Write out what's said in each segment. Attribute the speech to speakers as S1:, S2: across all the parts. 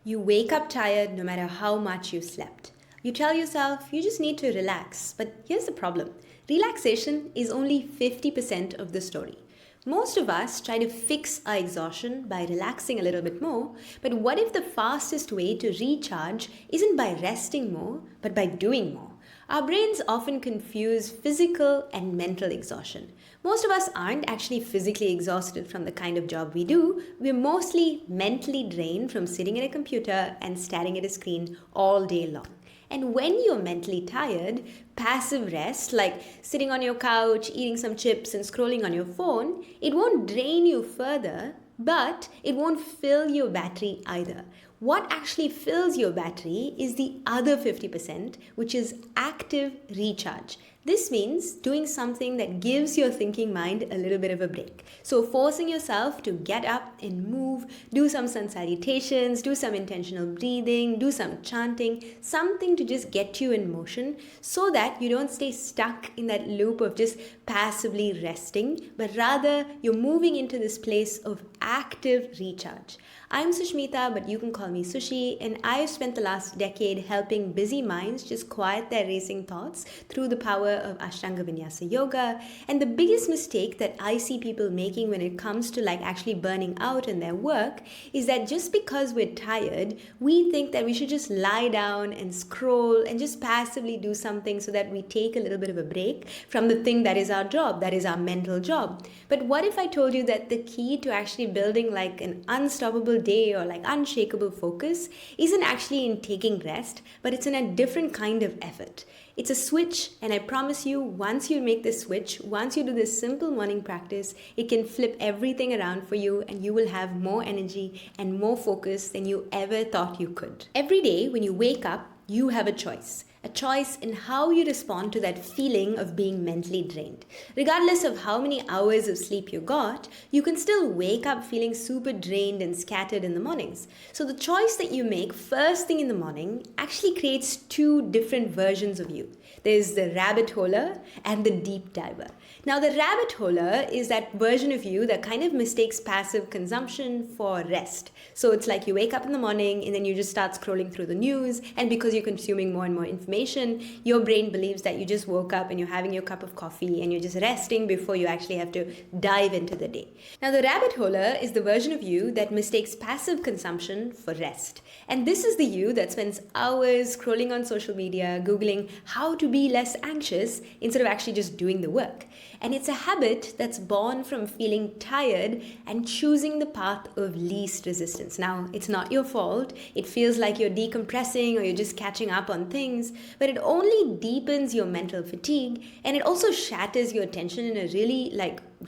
S1: You wake up tired no matter how much you slept. You tell yourself you just need to relax, but here's the problem: relaxation is only 50% of the story. Most of us try to fix our exhaustion by relaxing a little bit more, but what if the fastest way to recharge isn't by resting more, but by doing more? Our brains often confuse physical and mental exhaustion. Most of us aren't actually physically exhausted from the kind of job we do. We're mostly mentally drained from sitting at a computer and staring at a screen all day long. And when you're mentally tired, passive rest, like sitting on your couch, eating some chips, and scrolling on your phone, it won't drain you further, but it won't fill your battery either. What actually fills your battery is the other 50%, which is active recharge. This means doing something that gives your thinking mind a little bit of a break. So forcing yourself to get up and move, do some sun salutations, do some intentional breathing, do some chanting, something to just get you in motion so that you don't stay stuck in that loop of just passively resting, but rather you're moving into this place of active recharge. I'm Sushmita, but you can call me Sushi, and I've spent the last decade helping busy minds just quiet their racing thoughts through the power of Ashtanga Vinyasa Yoga. And the biggest mistake that I see people making when it comes to actually burning out in their work is that just because we're tired, we think that we should just lie down and scroll and just passively do something so that we take a little bit of a break from the thing that is our job, that is our mental job. But what if I told you that the key to actually building an unstoppable day or unshakable focus isn't actually in taking rest, but it's in a different kind of effort? It's a switch, and I promise you, once you make this switch, once you do this simple morning practice, it can flip everything around for you, and you will have more energy and more focus than you ever thought you could. Every day when you wake up, you have a choice. A choice in how you respond to that feeling of being mentally drained. Regardless of how many hours of sleep you got, you can still wake up feeling super drained and scattered in the mornings. So the choice that you make first thing in the morning actually creates two different versions of you. There's the rabbit holer and the deep diver. Now, the rabbit holer is that version of you that kind of mistakes passive consumption for rest. So it's like you wake up in the morning and then you just start scrolling through the news, and because you're consuming more and more information, your brain believes that you just woke up and you're having your cup of coffee and you're just resting before you actually have to dive into the day. Now, the rabbit holer is the version of you that mistakes passive consumption for rest. And this is the you that spends hours scrolling on social media, Googling how to be less anxious instead of actually just doing the work. And it's a habit that's born from feeling tired and choosing the path of least resistance. Now, it's not your fault. It feels like you're decompressing or you're just catching up on things, but it only deepens your mental fatigue, and it also shatters your attention in a really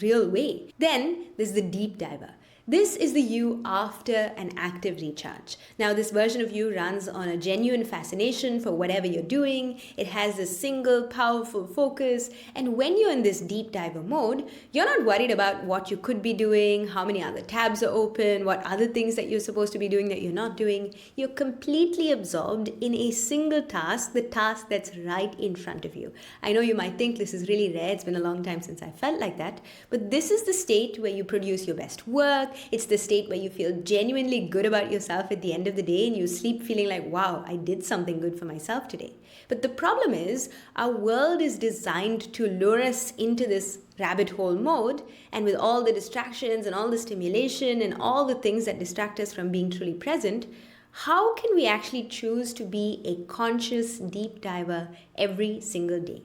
S1: real way. Then there's the deep diver. This is the you after an active recharge. Now, this version of you runs on a genuine fascination for whatever you're doing. It has a single powerful focus. And when you're in this deep diver mode, you're not worried about what you could be doing, how many other tabs are open, what other things that you're supposed to be doing that you're not doing. You're completely absorbed in a single task, the task that's right in front of you. I know you might think this is really rare. It's been a long time since I felt like that. But this is the state where you produce your best work. It's the state where you feel genuinely good about yourself at the end of the day, and you sleep feeling like, wow, I did something good for myself today. But the problem is, our world is designed to lure us into this rabbit hole mode, and with all the distractions and all the stimulation and all the things that distract us from being truly present, how can we actually choose to be a conscious deep diver every single day?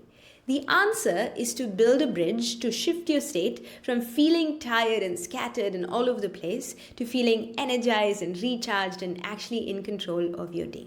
S1: The answer is to build a bridge to shift your state from feeling tired and scattered and all over the place to feeling energized and recharged and actually in control of your day.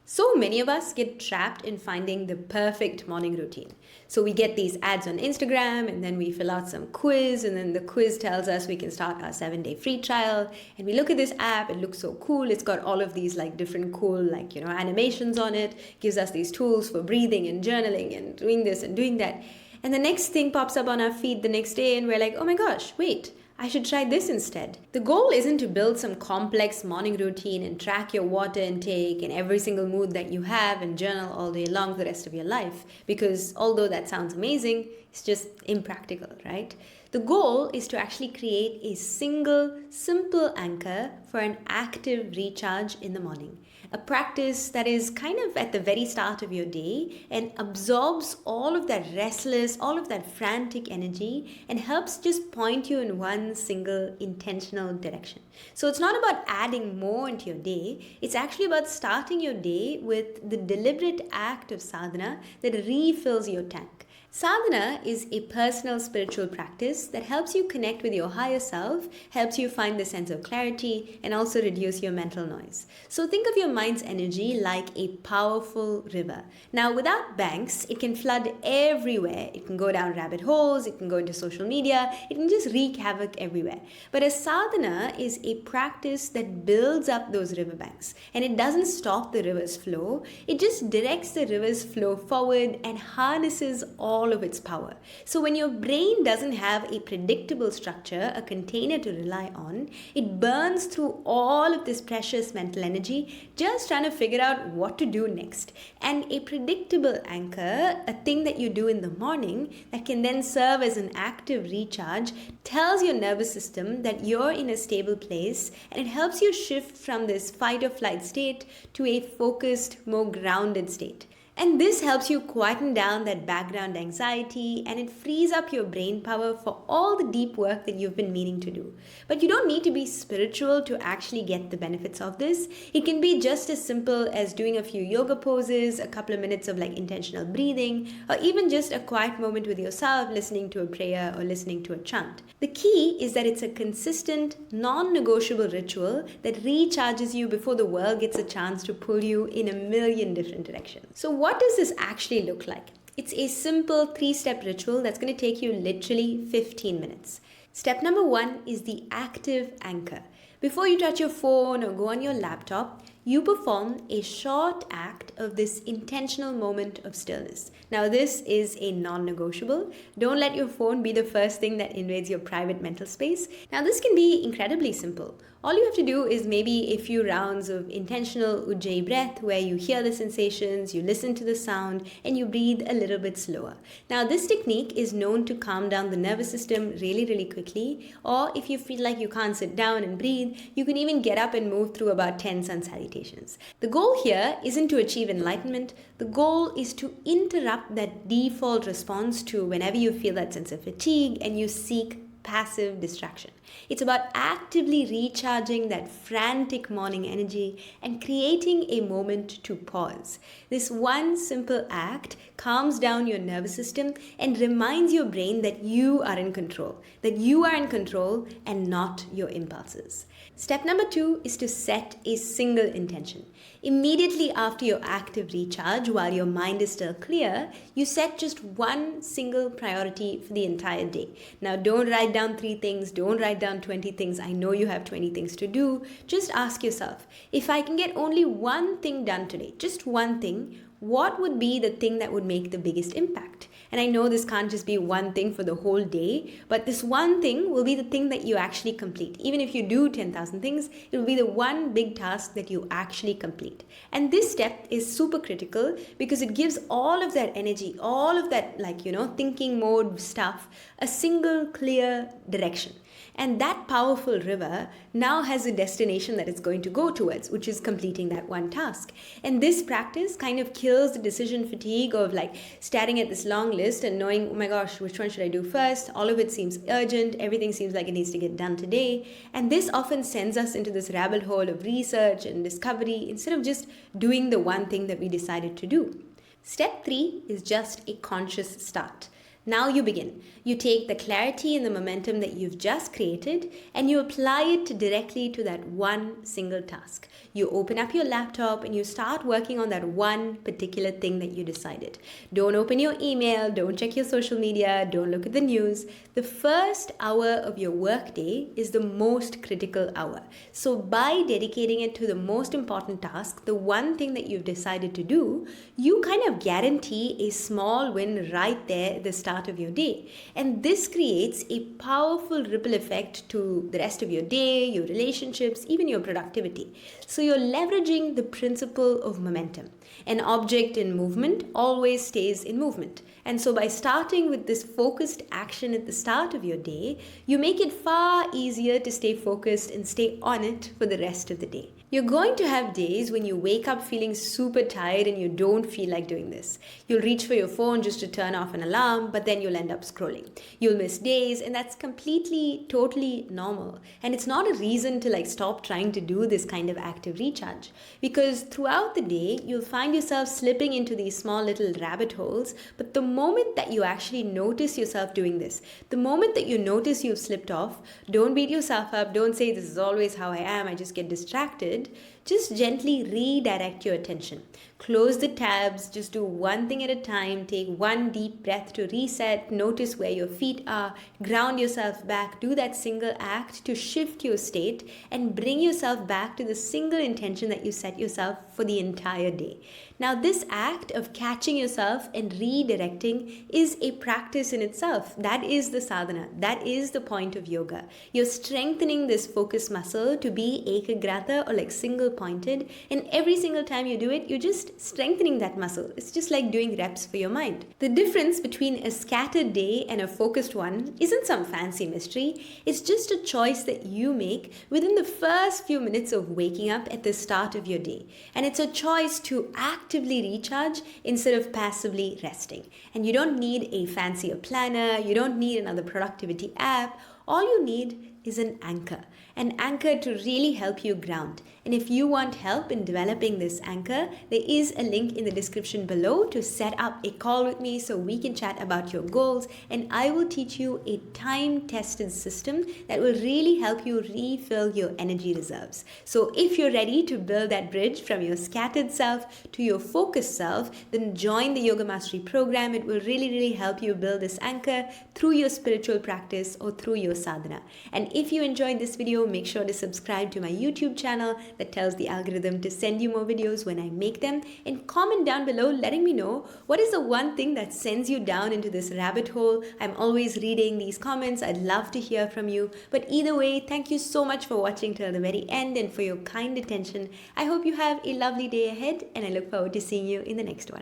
S1: So many of us get trapped in finding the perfect morning routine. So we get these ads on Instagram, and then we fill out some quiz, and then the quiz tells us we can start our 7-day free trial. And we look at this app, it looks so cool. It's got all of these different cool animations on it, gives us these tools for breathing and journaling and doing this and doing that. And the next thing pops up on our feed the next day, and we're like, oh my gosh, wait, I should try this instead. The goal isn't to build some complex morning routine and track your water intake and every single mood that you have and journal all day long for the rest of your life, because although that sounds amazing, it's just impractical, right? The goal is to actually create a single, simple anchor for an active recharge in the morning. A practice that is kind of at the very start of your day and absorbs all of that restless, all of that frantic energy and helps just point you in one single intentional direction. So it's not about adding more into your day, it's actually about starting your day with the deliberate act of sadhana that refills your tank. Sadhana is a personal spiritual practice that helps you connect with your higher self, helps you find the sense of clarity, and also reduce your mental noise. So think of your mind's energy like a powerful river. Now, without banks, it can flood everywhere. It can go down rabbit holes, it can go into social media, it can just wreak havoc everywhere. But a sadhana is a practice that builds up those riverbanks, and it doesn't stop the river's flow. It just directs the river's flow forward and harnesses all of its power. So when your brain doesn't have a predictable structure, a container to rely on, it burns through all of this precious mental energy just trying to figure out what to do next. And a predictable anchor, a thing that you do in the morning that can then serve as an active recharge, tells your nervous system that you're in a stable place, and it helps you shift from this fight or flight state to a focused, more grounded state. And this helps you quieten down that background anxiety, and it frees up your brain power for all the deep work that you've been meaning to do. But you don't need to be spiritual to actually get the benefits of this. It can be just as simple as doing a few yoga poses, a couple of minutes of intentional breathing, or even just a quiet moment with yourself listening to a prayer or listening to a chant. The key is that it's a consistent, non-negotiable ritual that recharges you before the world gets a chance to pull you in a million different directions. So what does this actually look like? It's a simple 3-step ritual that's going to take you literally 15 minutes. Step number 1 is the active anchor. Before you touch your phone or go on your laptop, you perform a short act of this intentional moment of stillness. Now, this is a non-negotiable. Don't let your phone be the first thing that invades your private mental space. Now, this can be incredibly simple. All you have to do is maybe a few rounds of intentional 𝐸𝐸 breath where you hear the sensations, you listen to the sound, and you breathe a little bit slower. Now, this technique is known to calm down the nervous system really, really quickly. Or if you feel like you can't sit down and breathe, you can even get up and move through about 10 sun salutations. The goal here isn't to achieve enlightenment. The goal is to interrupt that default response to whenever you feel that sense of fatigue and you seek passive distraction. It's about actively recharging that frantic morning energy and creating a moment to pause. This one simple act calms down your nervous system and reminds your brain that you are in control, and not your impulses. Step number 2 is to set a single intention. Immediately after your active recharge, while your mind is still clear, you set just one single priority for the entire day. Now, don't write down 3 things, don't write down 20 things. I know you have 20 things to do. Just ask yourself, if I can get only one thing done today, just one thing, what would be the thing that would make the biggest impact? And I know this can't just be one thing for the whole day, but this one thing will be the thing that you actually complete. Even if you do 10,000 things, it will be the one big task that you actually complete. And this step is super critical because it gives all of that energy, all of that thinking mode stuff, a single clear direction. And that powerful river now has a destination that it's going to go towards, which is completing that one task. And this practice kind of kills the decision fatigue of staring at this long list and knowing, oh my gosh, which one should I do first? All of it seems urgent. Everything seems like it needs to get done today. And this often sends us into this rabbit hole of research and discovery instead of just doing the one thing that we decided to do. Step 3 is just a conscious start. Now you begin. You take the clarity and the momentum that you've just created and you apply it directly to that one single task. You open up your laptop and you start working on that one particular thing that you decided. Don't open your email, don't check your social media, don't look at the news. The first hour of your workday is the most critical hour. So by dedicating it to the most important task, the one thing that you've decided to do, you kind of guarantee a small win right there at the start start of your day. And this creates a powerful ripple effect to the rest of your day, your relationships, even your productivity. So you're leveraging the principle of momentum. An object in movement always stays in movement. And so by starting with this focused action at the start of your day, you make it far easier to stay focused and stay on it for the rest of the day. You're going to have days when you wake up feeling super tired and you don't feel like doing this. You'll reach for your phone just to turn off an alarm, but then you'll end up scrolling. You'll miss days, and that's completely, totally normal. And it's not a reason to stop trying to do this kind of active recharge. Because throughout the day, you'll find yourself slipping into these small little rabbit holes. But the moment that you actually notice yourself doing this, the moment that you notice you've slipped off, don't beat yourself up. Don't say, this is always how I am, I just get distracted. Just gently redirect your attention. Close the tabs, just do one thing at a time, take one deep breath to reset, notice where your feet are, ground yourself back, do that single act to shift your state and bring yourself back to the single intention that you set yourself for the entire day. Now, this act of catching yourself and redirecting is a practice in itself. That is the sadhana. That is the point of yoga. You're strengthening this focus muscle to be ēkagrata, or single pointed, and every single time you do it, you're just strengthening that muscle. It's just like doing reps for your mind. The difference between a scattered day and a focused one isn't some fancy mystery. It's just a choice that you make within the first few minutes of waking up at the start of your day. And it's a choice to actively recharge instead of passively resting. And you don't need a fancier planner, you don't need another productivity app. All you need is an anchor to really help you ground. And if you want help in developing this anchor, there is a link in the description below to set up a call with me so we can chat about your goals, and I will teach you a time-tested system that will really help you refill your energy reserves. So if you're ready to build that bridge from your scattered self to your focused self, then join the Yoga Mastery program. It will really help you build this anchor through your spiritual practice or through your sadhana. And if you enjoyed this video, make sure to subscribe to my YouTube channel that tells the algorithm to send you more videos when I make them, and comment down below letting me know what is the one thing that sends you down into this rabbit hole. I'm always reading these comments. I'd love to hear from you. But either way, thank you so much for watching till the very end and for your kind attention. I hope you have a lovely day ahead, and I look forward to seeing you in the next one.